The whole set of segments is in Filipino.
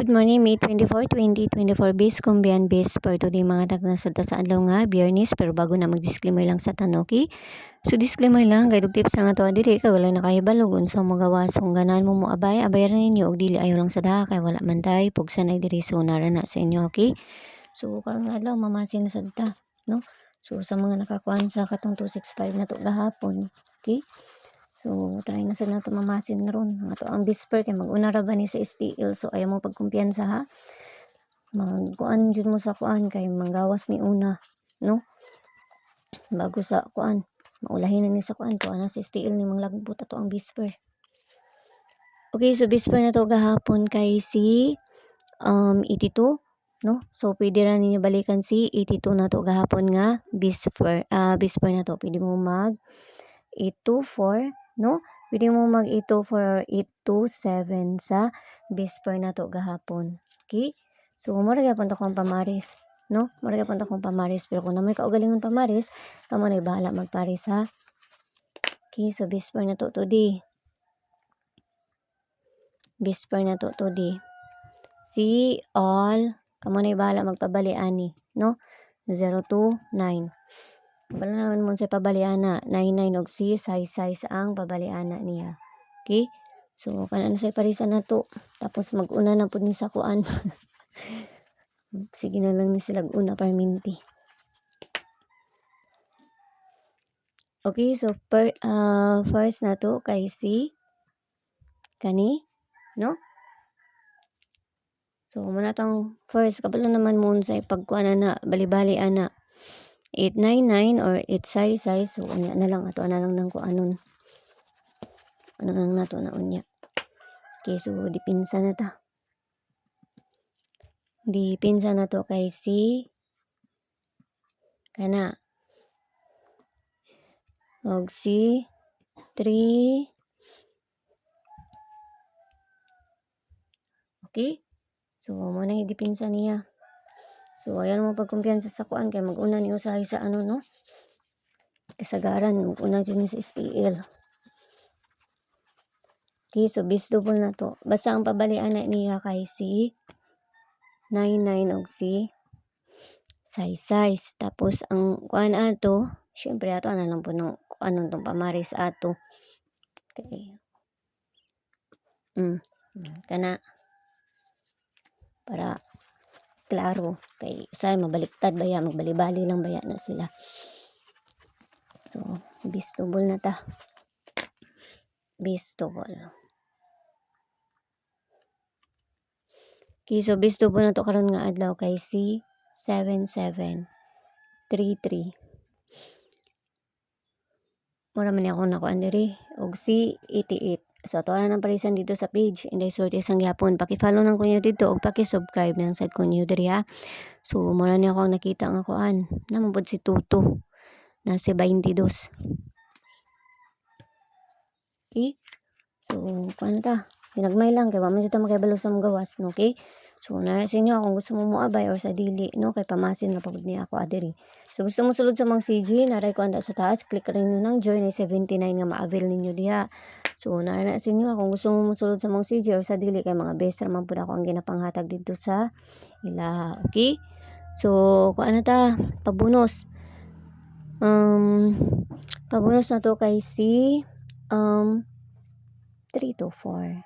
Good morning, May 24, 2024, bis kumbiyan bis per today mga tagna sa adlaw nga Biyernes, pero bago na mag-disclaimer lang sa tanoki. So disclaimer lang kay tips lang ato diri kay wala nakahibalog unsa mo gawas kung ganan mo abay abayaran ninyo og dili ayo lang sa daha kay wala man tay pugsanay diri so nara na sa inyo, okay? So karon nga adlaw mamasin na sad ta, no? So sa mga nakakuan sa katong 265 na to gahapon, okay? So, try na sila nato mamasin ron. Ato ang bisper kay mag-una ra ba ni sa STL. So, ayaw mo pagkumpiyansa ha. Magkuan jud mo sa kuan kay manggawas ni una, no? Bago sa kuan, maulahin na ni sa kuan to ana sa STL ni manglagbot ato ang bisper. Okay, so bisper na to gahapon kay si 82, no? So, pwede ra ninyo balikan si 82 na to gahapon nga bisper na to. Pwede mo mag 824, no? Pwede mo mag 824 or 827 sa bisper na to gahapon. Okay? So, mura gyapon to kung pamaris, no? Mura gyapon to kung pamaris, pero kung namay kaugalingon pamaris, kamo na bahala magparis ha. Okay, so bisper na to today. Bisper na to today. Si all, kamo na bahala magpabali ani, no? 029. Bala naman mo sa pabaliana, 99 og si size ang pabaliana niya. Okay? So, kanan sa parisan na to. Tapos mag-una na po ni sa kuan. Sige na lang ni sila una parminti. Okay, so first na to kay si kani, no? So, muna tong first, kabalo naman mo sa pagkuan na bali-bali ana. 899 or 8 size so unya na lang ato na lang nang kuanon ano lang nato na unya. Okay, so dipinsa na to kay si kana og si 3. Okay, so mo na dipinsa niya. So, ayan mo pagkumpiyansa sa kuan kay mag-una ni usahay sa ano, no? Kasagaran, mag-una dyan sa STL. Okay, so bis double na to. Basta ang pabalian na niya kay si 99 og si size. Tapos, ang kuan ato, syempre ato, ano lang po nung anong tong pamaris ato. Okay. Kana. Para klaro kay usay mabaliktad baya magbali-bali lang baya na sila. So bis double na ta. Bis double. Okay, so bis double na to karon nga adlaw kay si 7733. Mura man ako nakuan diri og si 88. So ato na nang parisan dito sa page Inday Sorte sang gyapon. Paki-follow nang kunyo dito og paki-subscribe nang sad kunyo diri ha. So mura ni ako nakita nga kuan. Namabod si Tuto na si 22. Okay? So kuan ta. Pinagmay lang kay wa man jud ta makahibalo sa mong gawas, no? Okay? So nara sa inyo kung gusto mo moabay or sa dili, no? Kay pamasin na pagod ni ako adiri. So gusto mo sulod sa mga CG, naray ko anda sa taas, click rin nyo ng join ay 79 nga ma-avail ninyo diha. So nara na sa inyo kung gusto mo sulod sa mga CG or sa dili kay mga best raman pud ako ang ginapanghatag dito sa ila. Okay? So kuan na ta, pabonus. Pabonus na to kay si 3 to 4.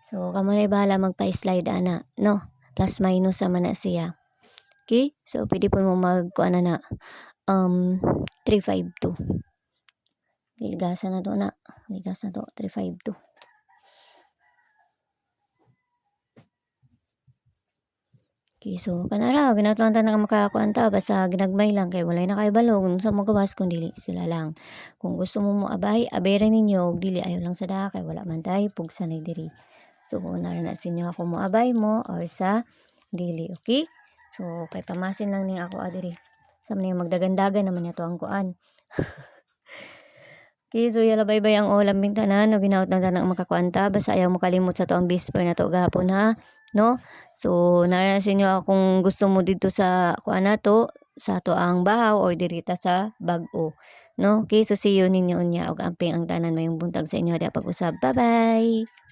So, kamo na bahala magpa-slide ana, no? Plus minus naman na siya. Okay? So, pwede po mo magkuan na 352. Ligasan na to na. Ligasan na to, 352. Okay, so, kanara, ginatuan ta na makakuan ta, basta ginagmay lang, kay walay na kayo balog, kung sa mga gawas, kung dili sila lang. Kung gusto mo abay rin ninyo, dili, ayaw lang sa daka, kay wala man tayo, pugsanay diri. So, nara na sinyo ako mo abay mo or sa dili, okay? So, kay pamasin lang niya ako adiri. Sa mga magdagandagan naman niya to ang kuan. Okay, so yala bye-bye ang lambing tanan, no ginaot na tanang makakuan ta, basta ayaw mo kalimot sa to ang bisper na to gahapon ha, no? So, nara na sinyo akong gusto mo dito sa kuan na to, sa to ang bahaw or dirita sa bag-o. No? Okay, so see you ninyo unya og amping ang tanan mayong buntag sa inyo da pag-usab. Bye-bye.